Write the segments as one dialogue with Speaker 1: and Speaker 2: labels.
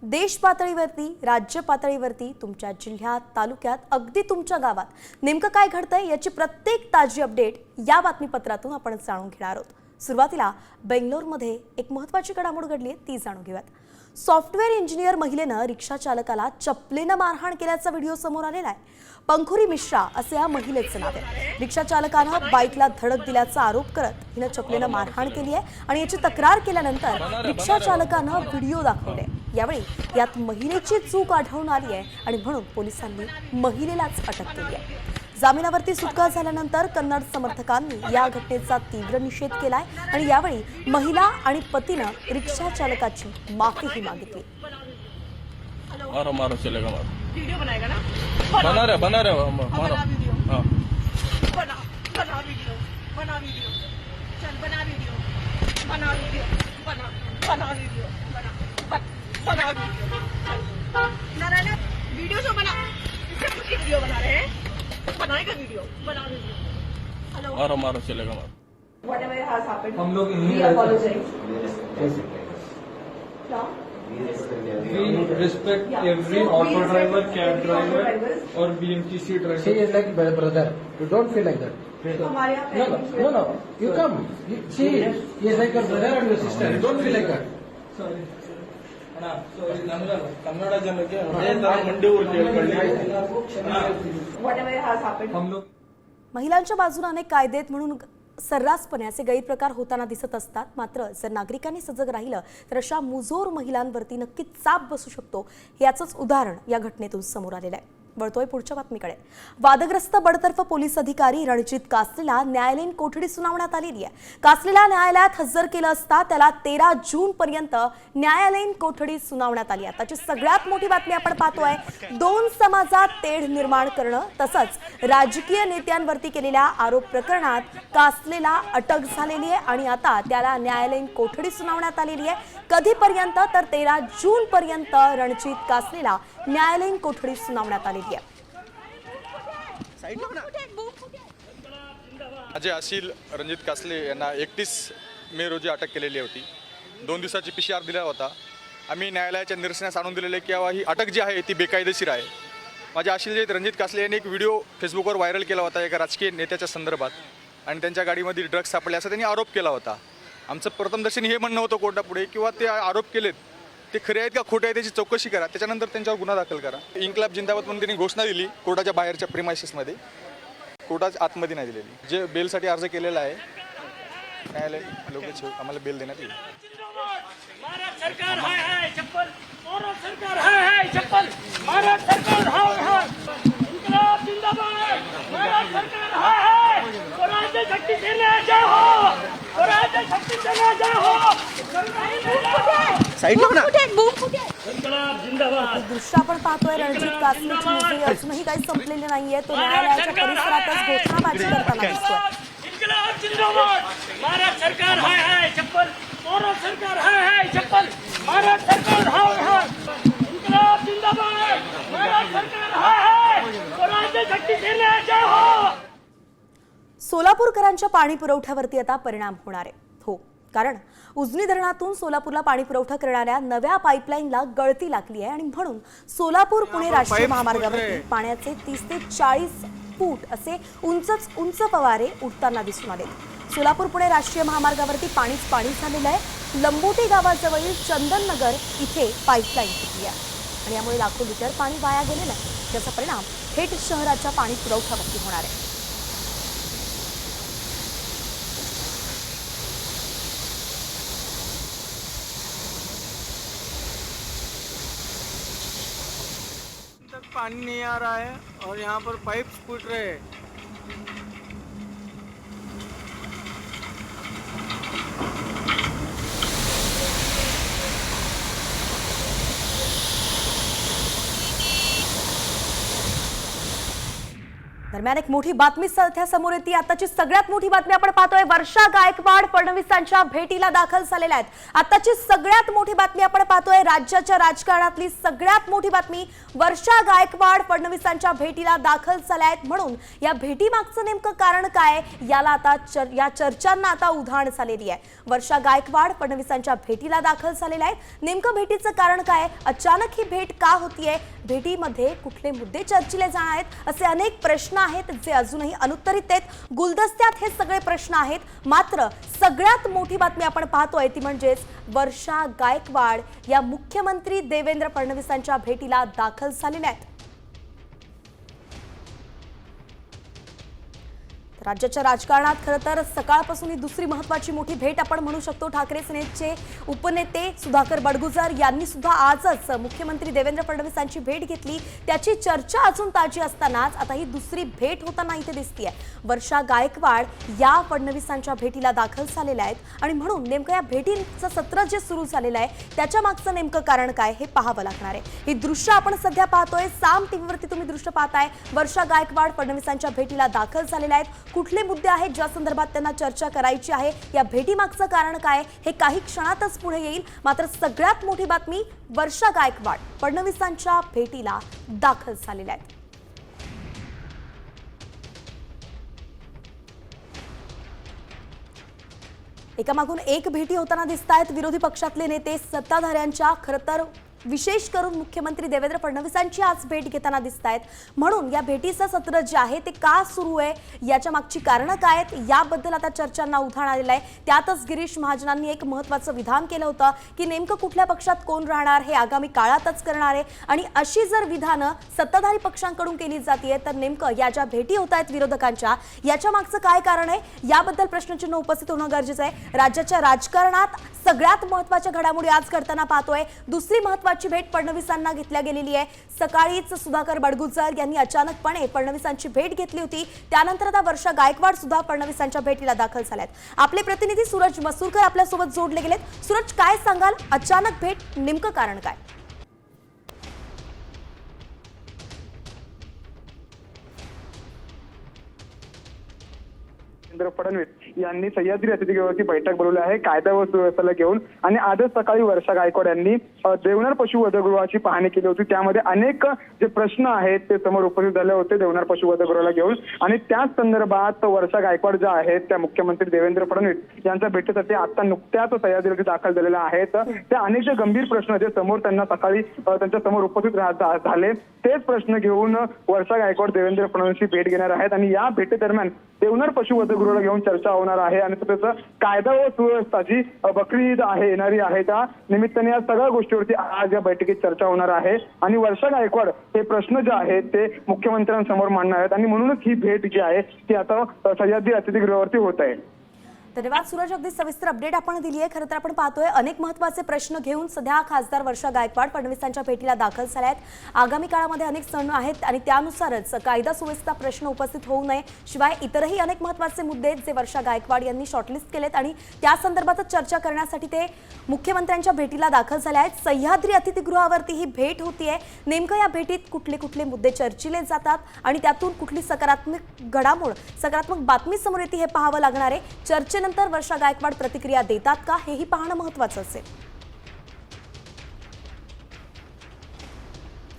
Speaker 1: देश पातळीवरती, राज्य पातळीवरती, तुमच्या जिल्ह्यात, तालुक्यात, अगदी तुमच्या गावात नेमकं काय घडतंय याची प्रत्येक ताजी अपडेट या बातमीपत्रातून आपण जाणून घेणार आहोत। सुरुवातीला बेंगलोरमध्ये एक महत्त्वाची घडामोड घडली आहे, ती जाणून घेऊयात। सॉफ्टवेअर इंजिनियर महिलेनं रिक्षा चालकाला चपलेनं मारहाण केल्याचा व्हिडिओ समोर आलेला आहे। पंखुरी मिश्रा असे या महिलेचं नाव आहे। रिक्षा चालकानं बाईकला धडक दिल्याचा आरोप करत हिनं चपलेनं मारहाण केली आहे आणि याची तक्रार केल्यानंतर रिक्षा चालकानं व्हिडिओ दाखवले। यावेळी यात महिलेची चूक आढळून आली आहे आणि म्हणून पोलिसांनी महिलेलाच अटक केली आहे। जामिनावरती सुटका झाल्यानंतर कन्नड समर्थकांनी या घटनेचा तीव्र निषेध केलाय आणि यावेळी महिला आणि पतीनं रिक्षा चालकाची माफीही मागितली।
Speaker 2: मारो मारो चलेगा मारो।
Speaker 3: वीडियो बनाएगा ना?
Speaker 2: बना रहे मारो।
Speaker 3: वीडियो
Speaker 2: हाँ
Speaker 3: बना वीडियो चल बना वीडियो बना वीडियो बना वीडियो जो बना इससे कुछ वीडियो बना रहे हैं, बनाएगा वीडियो बना वीडियो। हेलो
Speaker 2: मारो मारो चलेगा मारो।
Speaker 3: व्हाटएवर हैज हैपेंड
Speaker 4: हम लोग
Speaker 3: we apologise.
Speaker 4: We respect every auto driver, cab driver, or BMTC driver.
Speaker 5: She is like my brother. You don't feel like that.
Speaker 3: हमारे यहाँ
Speaker 5: No. You come. She is like your brother or your sister. You don't feel like that.
Speaker 4: Sorry. Kannada ಜನಕ್ಕೆ ಅದೇ ತರ ಮಂಡಿ ಊರು ಕೇಳ್ಕೊಳ್ಳಿ.
Speaker 3: Whatever has happened
Speaker 4: हम लोग
Speaker 1: महिलांच्या बाजूने अनेक कायदे आहेत म्हणून सर्रासपणे असे गैरप्रकार होताना दिसत असतात। मात्र जर नागरिकांनी सजग राहिलं तर अशा मुजोर महिलांवरती नक्कीच चाप बसू शकतो। याचंच उदाहरण या घटनेतून समोर आलेलं आहे। वळतोय पुढच्या बातमीकडे। वादग्रस्त बडतर्फ पोलीस अधिकारी रणजित कासलेला न्यायालयीन कोठडी सुनावण्यात आलेली आहे। कासलेला न्यायालयात हजर केलं असता त्याला 13 जून पर्यंत न्यायालयीन कोठडी सुनावण्यात आली आहे। त्याची सगळ्यात मोठी बातमी आपण पाहतोय, दोन समाजात तेढ निर्माण करणं तसंच राजकीय नेत्यांवरती केलेल्या आरोप प्रकरणात कासलेला अटक झालेली आहे आणि आता त्याला न्यायालयीन कोठडी सुनावण्यात आलेली आहे। कधीपर्यंत तर 13 जून पर्यंत रणजित कासलेला न्यायालयीन कोठडी सुनावण्यात आलेली आहे।
Speaker 6: अजय असील रणजित कासले यांना 31 मे रोजी अटक केलेली होती। 2 दिवसाची PCR दिला होता। आम्ही न्यायालयाच्या निरसनास आणून दिलेले की ही अटक जी आहे ती बेकायदेशीर आहे। माझे असील जे रणजित कासले यांनी एक व्हिडिओ फेसबुकवर व्हायरल केला होता एका राजकीय नेत्याच्या संदर्भात आणि त्यांच्या गाडीमध्ये ड्रग्ज सापडले असं त्यांनी आरोप केला होता। आमचं प्रथमदर्शनी हे म्हणणं होतं कोर्टापुढे किंवा ते आरोप केलेत ते खरे आहेत का खोटे आहेत त्याची चौकशी करा, त्याच्यानंतर त्यांच्यावर गुन्हा दाखल करा। इन्क्लाब जिंदाबाद म्हणून त्यांनी घोषणा दिली कोर्टाच्या बाहेरच्या प्रिमायसेसमध्ये, कोर्टाच्या आतमध्ये नाही दिलेली। जे बेलसाठी अर्ज केलेला आहे न्यायालय लगेच आम्हाला बेल देण्यात येईल।
Speaker 7: भारत सरकार है चप्पल, भारत सरकार है चप्पल, भारत सरकार है इनकलाब जिंदाबाद, भारत सरकार है स्वराज्य शक्ति सेना जय हो, स्वराज्य शक्ति सेना जय हो। साइड में इनकलाब जिंदाबाद।
Speaker 1: दृश्य आपण पाहतोय, रणजित कासलेची मुजरी अजूनही काही संपलेली नाहीये। तो न्यायालयाच्या परिसरातच घोषणाबाजी करताना दिसतोय।
Speaker 7: इनकलाब जिंदाबाद, भारत सरकार है चप्पल, भारत सरकार है चप्पल, भारत सरकार है इनकलाब जिंदाबाद, भारत सरकार है स्वराज्य शक्ति सेना जय हो।
Speaker 1: सोलापूरकरांच्या पाणी पुरवठ्यावरती आता परिणाम होणार आहे। हो, कारण उजनी धरणातून सोलापूरला पाणी पुरवठा करणाऱ्या नव्या पाईपलाईनला गळती लागली आहे आणि म्हणून सोलापूर पुणे राष्ट्रीय महामार्गावरती पाण्याचे 30 ते 40 फूट असे उंच फवारे उडताना दिसून आले। सोलापूर पुणे राष्ट्रीय महामार्गावरती पाणीच पाणी झालेलं आहे। लंबोटी गावाजवळील चंदननगर इथे पाईपलाईन फुटली आहे आणि यामुळे लाखो लिटर पाणी वाया गेलेलं आहे। त्याचा परिणाम थेट शहराच्या पाणी पुरवठ्यावरती होणार आहे।
Speaker 4: तक पानी नहीं आ रहा है और यहाँ पर पाइप फूट रहे हैं।
Speaker 1: दरम्यान एक मोठी बातमी सध्या समोर येते. आताची सगळ्यात मोठी बातमी आपण पाहतोय. वर्षा गायकवाड फडणवीसांच्या भेटीला दाखल झालेल्या आहेत. आताची सगळ्यात मोठी बातमी आपण पाहतोय. राज्याच्या राजकारणातली सगळ्यात मोठी बातमी. वर्षा गायकवाड फडणवीसांच्या भेटीला दाखल झाल्या आहेत. म्हणून या भेटीमागचं नेमकं कारण काय, याला आता या चर्चांना आता उधाण झालेली आहे. वर्षा गायकवाड फडणवीसांच्या भेटीला दाखल झालेल्या आहेत. नेमकं भेटीचं कारण काय, अचानक ही भेट का होतीये, भेटीमध्ये कुठले मुद्दे चर्चिले जाणार आहेत, असे अनेक प्रश्न आहेत जे अजूनही अनुत्तरित आहेत. गुलदस्त्यात हे सगळे प्रश्न आहेत. मात्र सगळ्यात मोठी बातमी आपण पाहतोय ती म्हणजेच वर्षा गायकवाड या मुख्यमंत्री देवेंद्र फडणवीसांच्या भेटीला दाखल झालेल्या आहेत. राज्याच्या राजकारणात खरं तर सकाळपासून ही दुसरी महत्त्वाची मोठी भेट आपण म्हणू शकतो. ठाकरे सेनेचे उपनेते सुधाकर बडगुजर यांनी सुद्धा आजच मुख्यमंत्री देवेंद्र फडणवीसांची भेट घेतली. त्याची चर्चा अजून ताजी असतानाच आता ही दुसरी भेट होताना इथे दिसतीये. वर्षा गायकवाड या फडणवीसांच्या भेटीला दाखल झालेल्या आहेत आणि म्हणून नेमकं या भेटीचं सत्र जे सुरू झालेलं आहे त्याच्या मागचं नेमकं कारण काय हे पाहावं लागणार आहे. ही दृश्य आपण सध्या पाहतोय. साम टीव्हीवरती तुम्ही दृश्य पाहताय. वर्षा गायकवाड फडणवीसांच्या भेटीला दाखल झालेल्या आहेत. कुठले मुद्दे आहेत ज्या संदर्भात त्यांना चर्चा करायची आहे, या भेटीमागचं कारण काय हे काही क्षणातच पुढे येईल. मात्र सगळ्यात मोठी बातमी, वर्षा गायकवाड फडणवीसांच्या भेटीला दाखल झालेल्या आहेत. एकामागून एक भेटी होताना दिसत आहेत. विरोधी पक्षातले नेते सत्ताधाऱ्यांच्या खरं तर विशेष करून मुख्यमंत्री देवेंद्र फडणवीसांची आज भेट घेताना दिसत आहेत. म्हणून या भेटीचं सत्र जे आहे ते का सुरू आहे, याच्या मागची कारणं काय आहेत, याबद्दल आता चर्चांना उधाण आलेलं आहे. त्यातच गिरीश महाजनांनी एक महत्त्वाचं विधान केलं होतं की नेमकं कुठल्या पक्षात कोण राहणार हे आगामी काळातच करणार आहे. आणि अशी जर विधानं सत्ताधारी पक्षांकडून केली जाते तर नेमकं या ज्या भेटी होत आहेत विरोधकांच्या, याच्या मागचं काय कारण आहे, याबद्दल प्रश्नचिन्ह उपस्थित होणं गरजेचं आहे. राज्याच्या राजकारणात सगळ्यात महत्त्वाच्या घडामोडी आज घडताना पाहतोय. दुसरी महत्त्वाची भेट फडणवीसांना घेतल्या गेलेली आहे. सकाळीच सुधाकर बडगुजर यांनी अचानकपणे फडणवीसांची भेट घेतली होती. त्यानंतर आता वर्षा गायकवाड सुद्धा फडणवीसांच्या भेटीला दाखल झाल्यात. आपले प्रतिनिधी सूरज मसूरकर आपल्यासोबत जोडले गेलेत. सूरज, काय सांगाल, अचानक भेट, नेमकं कारण काय?
Speaker 8: देवेंद्र फडणवीस यांनी सह्याद्री अतिथीगृहाची बैठक बोलवली आहे कायदा व सुव्यवस्थेला घेऊन. आणि आजच सकाळी वर्षा गायकवाड यांनी देवनार पशुवधगृहाची पाहणी केली होती. त्यामध्ये अनेक जे प्रश्न आहेत ते समोर उपस्थित झाले होते देवनार पशुवधगृहाला घेऊन. आणि त्याच संदर्भात वर्षा गायकवाड ज्या आहेत त्या मुख्यमंत्री देवेंद्र फडणवीस यांच्या भेटीसाठी आता नुकत्याच सह्याद्री दाखल झालेल्या आहेत. त्या अनेक जे गंभीर प्रश्न जे समोर त्यांना सकाळी त्यांच्या समोर उपस्थित झाले तेच प्रश्न घेऊन वर्षा गायकवाड देवेंद्र फडणवीसची भेट घेणार आहेत. आणि या भेटीदरम्यान देवनार पशुवधगृहाला घेऊन चर्चा होणार आहे. आणि तसंच कायदा व सुव्यवस्था जी बकरी ईद आहे येणारी आहे त्या निमित्ताने या सगळ्या गोष्टीवरती आज या बैठकीत चर्चा होणार आहे. आणि वर्षा गायकवाड हे प्रश्न जे आहेत ते मुख्यमंत्र्यांसमोर मांडणार आहेत. आणि म्हणूनच ही भेट जी आहे ती आता सह्याद्री अतिथीगृहावरती होत आहे.
Speaker 1: धन्यवाद सूरज, अगदी सविस्तर अपडेट आपण दिली आहे. खरं तर आपण पाहतोय अनेक महत्त्वाचे प्रश्न घेऊन सध्या खासदार वर्षा गायकवाड फडणवीसांच्या भेटीला दाखल झाल्या आहेत. आगामी काळामध्ये अनेक सण आहेत आणि त्यानुसारच कायदा सुव्यवस्था प्रश्न उपस्थित होऊ नये, शिवाय इतरही अनेक महत्त्वाचे मुद्दे जे वर्षा गायकवाड यांनी शॉर्टलिस्ट केलेत आणि त्या संदर्भातच चर्चा करण्यासाठी ते मुख्यमंत्र्यांच्या भेटीला दाखल झाले आहेत. सह्याद्री अतिथीगृहावरती ही भेट होतीये. नेमकं या भेटीत कुठले कुठले मुद्दे चर्चिले जातात आणि त्यातून कुठली सकारात्मक घडामोड, सकारात्मक बातमी समोर येते हे पाहावं लागणार आहे. चर्चेनंतर वर्षा गायकवाड प्रतिक्रिया देतात का हेही पाहणं महत्त्वाचं असेल.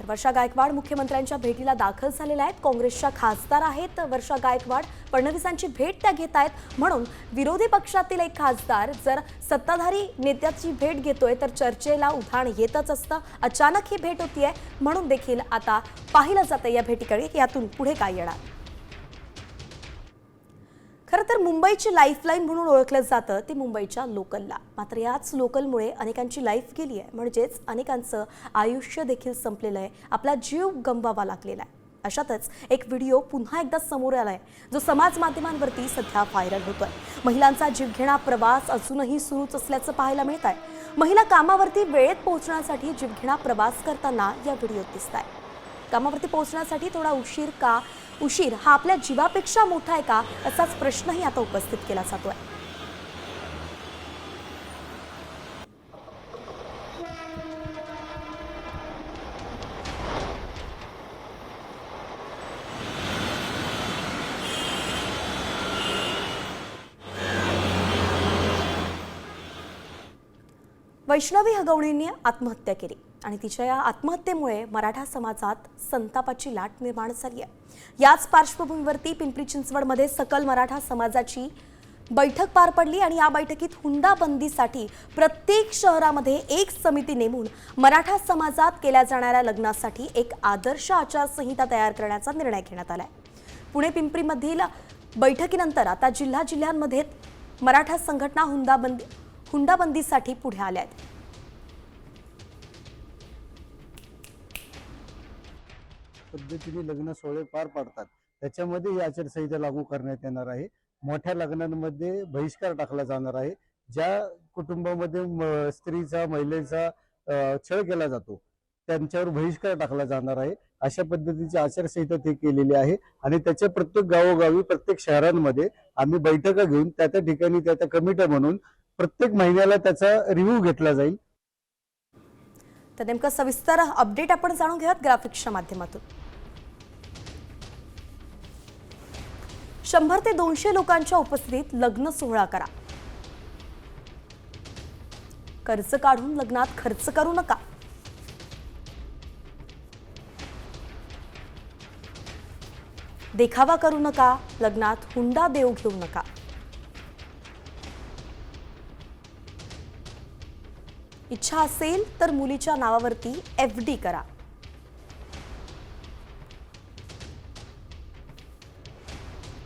Speaker 1: वर्षा गायकवाड मुख्यमंत्र्यांच्या भेटीला दाखल झालेल्या आहेत. काँग्रेसच्या खासदार आहेत वर्षा गायकवाड. फडणवीसांची भेट त्या घेत आहेत. म्हणून विरोधी पक्षातील एक खासदार जर सत्ताधारी नेत्याची भेट घेतोय तर चर्चेला उधाण येतच असतं. अचानक ही भेट होतीये म्हणून देखील आता पाहिलं जातं या भेटीकडे यातून पुढे काय येणार. खरं तर मुंबईची लाईफलाईन म्हणून ओळखलं जातं ते मुंबईच्या लोकलला. मात्र याच लोकलमुळे अनेकांची लाईफ गेली आहे, म्हणजेच अनेकांचं आयुष्य देखील संपलेलं आहे, आपला जीव गमवावा लागलेला आहे. अशातच एक व्हिडिओ पुन्हा एकदा समोर आलाय जो समाज माध्यमांवरती सध्या व्हायरल होतोय. महिलांचा जीवघेणा प्रवास अजूनही सुरूच असल्याचं पाहायला मिळत आहे. महिला कामावरती वेळेत पोहोचण्यासाठी जीवघेणा प्रवास करताना या व्हिडिओत दिसत आहे. कामावरती पोहोचण्यासाठी थोडा उशीर हा आपल्या जीवापेक्षा मोठा आहे का, असाच प्रश्नही आता उपस्थित केला जातोय. वैष्णवी हगवणींनी आत्महत्या केली आणि तिच्या या आत्महत्येमुळे मराठा समाजात संतापाची लाट निर्माण झाली आहे। याच पार्श्वभूमीवरती पिंपरी चिंचवडमध्ये सकल मराठा समाजाची बैठक पार पडली आणि या बैठकीत हुंडाबंदीसाठी प्रत्येक शहरामध्ये एक समिती नेमून मराठा समाजात केल्या जाणाऱ्या लग्नासाठी एक आदर्श आचारसंहिता तयार करण्याचा निर्णय घेण्यात आलाय। पुणे पिंपरीमधील बैठकीनंतर आता जिल्ह्यांमध्ये मराठा संघटना हुंडाबंदीसाठी पुढे आल्या आहेत।
Speaker 9: पद्धतीने लग्न सोहळे पार पाडतात त्याच्यामध्ये ही आचारसंहिता लागू करण्यात येणार आहे। मोठ्या लग्नांमध्ये बहिष्कार टाकला जाणार आहे। ज्या कुटुंबामध्ये स्त्रीचा महिलेचा छळ केला जातो त्यांच्यावर बहिष्कार टाकला जाणार आहे। अशा पद्धतीची आचारसंहिता ते केलेली आहे आणि त्याच्या प्रत्येक गावोगावी प्रत्येक शहरांमध्ये आम्ही बैठका घेऊन त्या ठिकाणी त्या कमिट्या म्हणून प्रत्येक महिन्याला त्याचा रिव्ह्यू घेतला जाईल।
Speaker 1: तर नेमकं सविस्तर अपडेट आपण जाणून घेऊयात ग्राफिक्सच्या माध्यमातून। 100 ते 200 लोकांच्या उपस्थितीत लग्न सोहळा करा। कर्ज काढून लग्नात खर्च करू नका। देखावा करू नका, लग्नात हुंडा देऊ घेऊ नका। इच्छा असेल तर मुलीच्या नावावरती FD करा।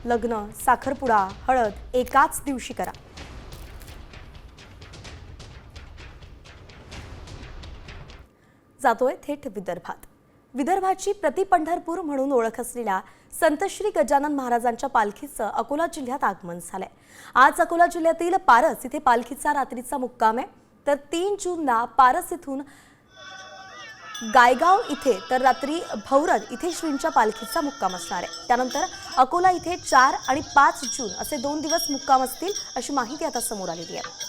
Speaker 1: लग्न, साखरपुडा, हळद एकाच दिवशी करा। जातोय थेट विदर्भात। विदर्भाची प्रतिपंढरपूर म्हणून ओळख असलेल्या संत श्री गजानन महाराजांच्या पालखीचं अकोला जिल्ह्यात आगमन झालंय। आज अकोला जिल्ह्यातील पारस इथे पालखीचा रात्रीचा मुक्काम आहे, तर 3 जूनला पारस इथून गायगाव इथे तर रात्री भौरद इथे श्रींच्या पालखीचा मुक्काम असणार आहे। त्यानंतर अकोला इथे 4 आणि 5 जून असे 2 दिवस मुक्काम असतील अशी माहिती आता समोर आलेली आहे।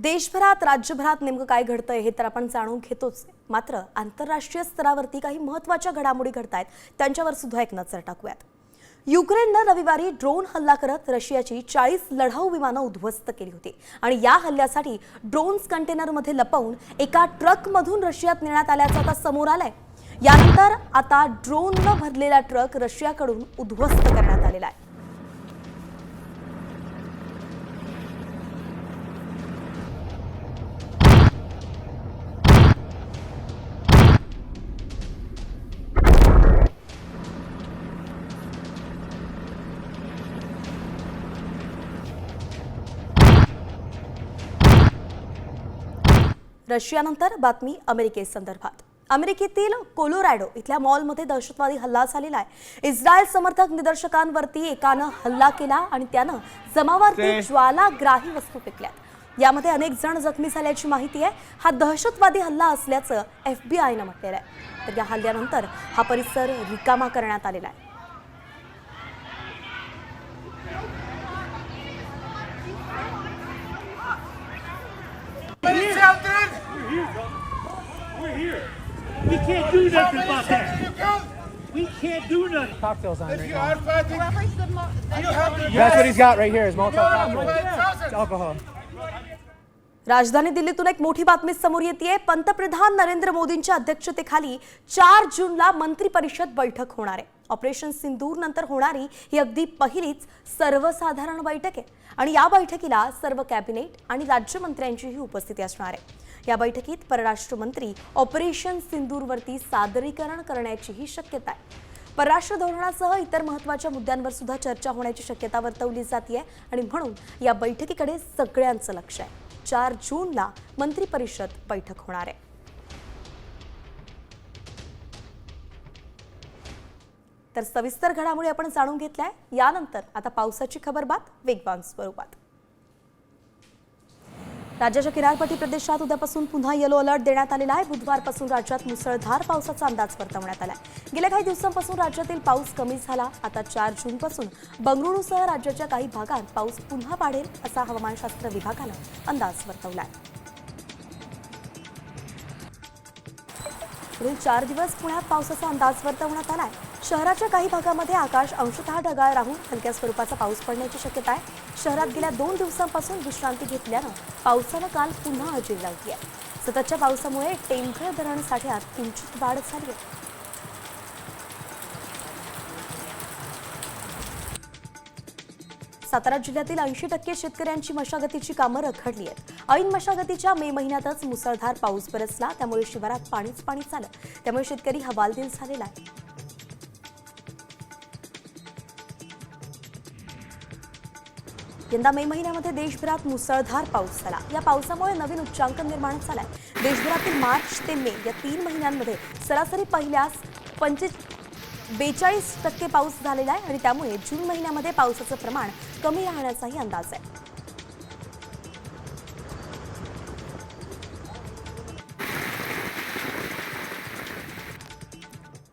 Speaker 1: देशभरात राज्यभरात नेमकं काय घडतंय हे तर आपण जाणून घेतोच, मात्र आंतरराष्ट्रीय स्तरावरती काही महत्त्वाच्या घडामोडी घडतायत त्यांच्यावर सुद्धा एक नजर टाकूयात। युक्रेननं रविवारी ड्रोन हल्ला करत रशियाची 40 लढाऊ विमानं उद्ध्वस्त केली होती आणि या हल्ल्यासाठी ड्रोन्स कंटेनरमध्ये लपवून एका ट्रकमधून रशियात नेण्यात आल्याचं आता समोर आलंय। यानंतर आता ड्रोननं भरलेला ट्रक रशियाकडून उद्ध्वस्त करण्यात आलेला आहे। रशियानंतर बातमी अमेरिकेसंदर्भात। अमेरिकेतील कोलोरॅडो इथल्या मॉलमध्ये दहशतवादी हल्ला झालेला आहे। इस्रायल समर्थक निदर्शकांवरती एकानं हल्ला केला आणि त्यानं जमावावरती ज्वालाग्राही वस्तू फेकल्यात। यामध्ये अनेक जण जखमी झाल्याची माहिती आहे। हा दहशतवादी हल्ला असल्याचं FBI नं म्हटलेलं आहे। तर या हल्ल्यानंतर हा परिसर रिकामा करण्यात आलेला आहे।
Speaker 7: We can't do nothing about that. We can't do nothing.
Speaker 5: Cocktails on right now. That's what he's got right here is Molotov cocktails. It's alcohol.
Speaker 1: राजधानी दिल्लीतून एक मोठी बातमी समोर येतेय। पंतप्रधान नरेंद्र मोदींच्या अध्यक्षतेखाली 4 जूनला मंत्री परिषद बैठक होणार आहे। ऑपरेशन सिंदूर नंतर होणारी ही अगदी पहिलीच सर्वसाधारण बैठक आहे आणि या बैठकीला सर्व कॅबिनेट आणि राज्यमंत्र्यांचीही उपस्थिती असणार आहे। या बैठकीत परराष्ट्र मंत्री ऑपरेशन सिंदूरवरती सादरीकरण करण्याचीही शक्यता आहे। परराष्ट्र धोरणासह इतर महत्त्वाच्या मुद्द्यांवर सुद्धा चर्चा होण्याची शक्यता वर्तवली जाते आणि म्हणून या बैठकीकडे सगळ्यांचं लक्ष आहे। 4 जूनला मंत्री परिषद बैठक होणार आहे। तर सविस्तर घडामोडी आपण जाणून घेतल्या। यानंतर आता पावसाची खबरबात वेगवान स्वरूपात। राज्याच्या किनारपट्टी प्रदेशात उद्यापासून पुन्हा येलो अलर्ट देण्यात आलेला आहे. बुधवारपासून राज्यात मुसळधार पावसाचा अंदाज वर्तवण्यात आला आहे. गेल्या काही दिवसांपासून राज्यातील पाऊस कमी झाला. आता 4 जूनपासून बंगळुरूसह राज्याच्या काही भागात पाऊस पुन्हा वाढेल असा हवामानशास्त्र विभागानं अंदाज वर्तवला आहे. पुढील 4 दिवस पुण्यात पावसाचा अंदाज वर्तवण्यात आला आहे. शहराच्या काही भागामध्ये आकाश अंशतः ढगाळ राहून हलक्या स्वरूपाचा पाऊस पडण्याची शक्यता आहे. शहरात गेल्या 2 दिवसांपासून विश्रांती घेतल्यानं पावसानं काल पुन्हा हजेरी लावली आहे. सततच्या पावसामुळे टेमघर धरण साठ्यात किंचित वाढ झाली आहे. सातारा जिल्ह्यातील 80% शेतकऱ्यांची मशागतीची कामं रखडली आहेत. ऐन मशागतीच्या मे महिन्यातच मुसळधार पाऊस बरसला, त्यामुळे शिवारात पाणीच पाणी झालं. त्यामुळे शेतकरी हवालदिल झालेला आहे. यंदा मे महिन्यामध्ये देशभरात मुसळधार पाऊस झाला. या पावसामुळे नवीन उच्चांक निर्माण झालाय. देशभरातील मार्च ते मे या 3 महिन्यांमध्ये सरासरी पहिल्यास 42% पाऊस झालेला आहे आणि त्यामुळे जून महिन्यामध्ये पावसाचं प्रमाण कमी राहण्याचाही अंदाज आहे.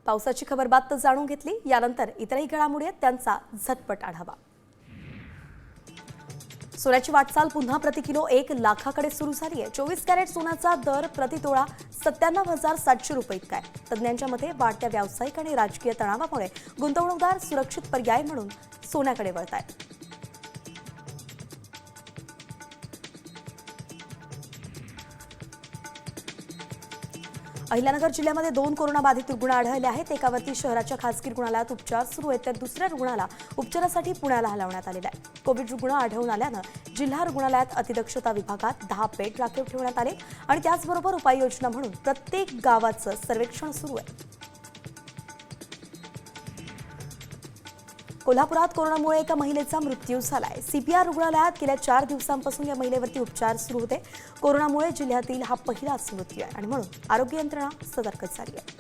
Speaker 1: पावसाची खबर बात जाणून घेतली. यानंतर इतरही घडामोडी आहेत त्यांचा झटपट आढावा. सोन्याची वाटचाल पुन्हा प्रति किलो 1 लाखाकडे सुरू झाली आहे. 24 कॅरेट सोन्याचा दर प्रति तोळा 97,700 रुपये इतका आहे. तज्ज्ञांच्या मते वाढत्या व्यावसायिक आणि राजकीय तणावामुळे गुंतवणूकदार सुरक्षित पर्याय म्हणून सोन्याकडे वळत आहेत. अहिल्यानगर जिल्ह्यामध्ये 2 कोरोनाबाधित रुग्ण आढळले आहेत. एकावरती शहराच्या खासगी रुग्णालयात उपचार सुरू आहेत, तर दुसऱ्या रुग्णाला उपचारासाठी पुण्याला हलवण्यात आलेला आहे. कोविड रुग्ण आढळून आल्यानं जिल्हा रुग्णालयात अतिदक्षता विभागात 10 बेड राखीव ठेवण्यात आले आणि त्याचबरोबर उपाययोजना म्हणून प्रत्येक गावाचं सर्वेक्षण सुरू आहे. कोल्हापुरात कोरोनामुळे एका महिलेचा मृत्यू झालाय. CPR रुग्णालयात गेल्या 4 दिवसांपासून या महिलेवरती उपचार सुरू होते. कोरोनामुळे जिल्ह्यातील हा पहिलाच मृत्यू आहे आणि म्हणून आरोग्य यंत्रणा सतर्क झाली आहे.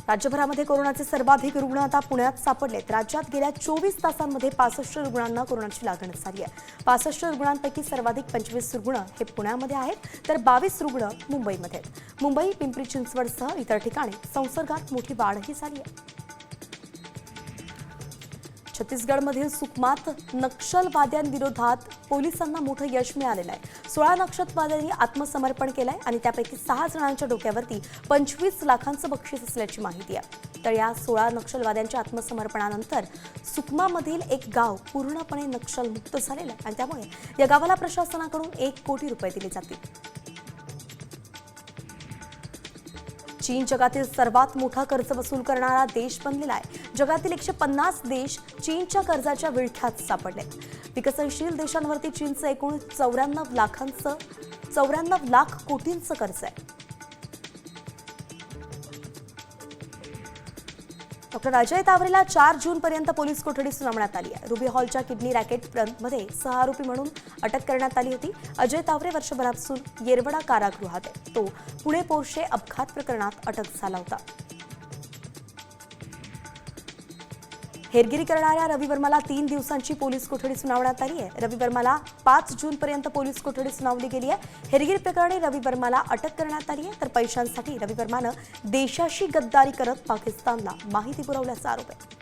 Speaker 1: राज्यभरामध्ये कोरोनाचे सर्वाधिक रुग्ण आता पुण्यात सापडलेत. राज्यात गेल्या 24 तासांमध्ये 65 रुग्णांना कोरोनाची लागण झाली आहे. 65 रुग्णांपैकी सर्वाधिक 25 रुग्ण हे पुण्यामध्ये आहेत, तर 22 रुग्ण मुंबईमध्ये आहेत. मुंबई, पिंपरी चिंचवडसह इतर ठिकाणी संसर्गात मोठी वाढही झाली आहे. छत्तीसगडमधील सुकमात नक्षलवाद्यांविरोधात पोलिसांना मोठं यश मिळालेलं आहे. 16 नक्षलवाद्यांनी आत्मसमर्पण केलंय आणि त्यापैकी 6 जणांच्या डोक्यावरती 25 लाखांचं बक्षीस असल्याची माहिती आहे. तर या 16 नक्षलवाद्यांच्या आत्मसमर्पणानंतर सुकमामधील एक गाव पूर्णपणे नक्षलमुक्त झालेलं आहे आणि त्यामुळे या गावाला प्रशासनाकडून 1 कोटी रुपये दिले जातील. चीन जगातील सर्वात मोठा कर्ज वसूल करणारा देश बनलेला आहे. जगातील 150 देश चीनच्या कर्जाच्या विळख्यात सापडले. विकसनशील देशांवरती चीनचं एकूण 94 लाख कोटींचं कर्ज आहे. डॉक्टर अजय तावरेला 4 जूनपर्यंत पोलीस कोठडी सुनावण्यात आली आहे. रुबी हॉलच्या किडनी रॅकेटमध्ये सहआरोपी म्हणून अटक करण्यात आली होती. अजय तावरे वर्षभरापासून येरवडा कारागृहात आहे. तो पुणे पोर्शे अपघात प्रकरणात अटक झाला होता. हेरगिरी करणाऱ्या रवी वर्माला 3 दिवसांची पोलीस कोठडी सुनावण्यात आली आहे. रवी वर्माला 5 जूनपर्यंत पोलीस कोठडी सुनावली गेली आहे. हेरगिरी प्रकरणी रवी वर्माला अटक करण्यात आली आहे, तर पैशांसाठी रवी वर्मानं देशाशी गद्दारी करत पाकिस्तानला माहिती पुरवल्याचा आरोप आहे.